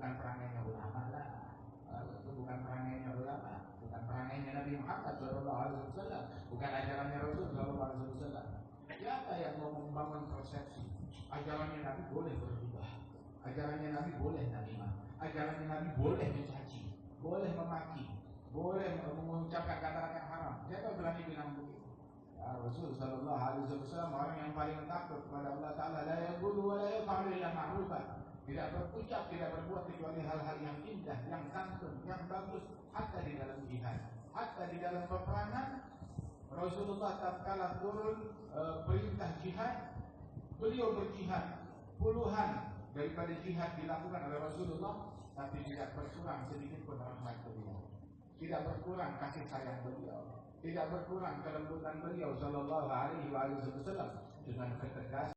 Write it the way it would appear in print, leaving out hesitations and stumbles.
bukan perangainya ulama lah. Itu bukan perangainya ulama, bukan perangainya Nabi Muhammad SAW, bukan ajarannya Rasul SAW. Siapa yang mau membangun persepsi ajarannya Nabi boleh berubah, ajarannya Nabi boleh namimah, ajarannya Nabi boleh mencaci, boleh memaki, boleh mengucapkan kata-kata yang haram? Siapa berani bilang begitu? Ya, Rasul Sallallahu Alaihi Wasallam orang yang paling takut kepada Allah Taala, la yaqulu wa la yaf'alu illa ma'rufan. Tidak berucap, tidak berbuat kecuali hal-hal yang indah, yang santun, yang bagus. Hatta di dalam jihad, hatta di dalam peperangan, Rasulullah tatkala turun perintah jihad, beliau berjihad. Puluhan daripada jihad dilakukan oleh Rasulullah, tapi tidak berkurang sedikit pun rahmat beliau, tidak berkurang kasih sayang beliau, tidak berkurang kelembutan beliau Sallallahu Alaihi Wasallam dengan ketegasan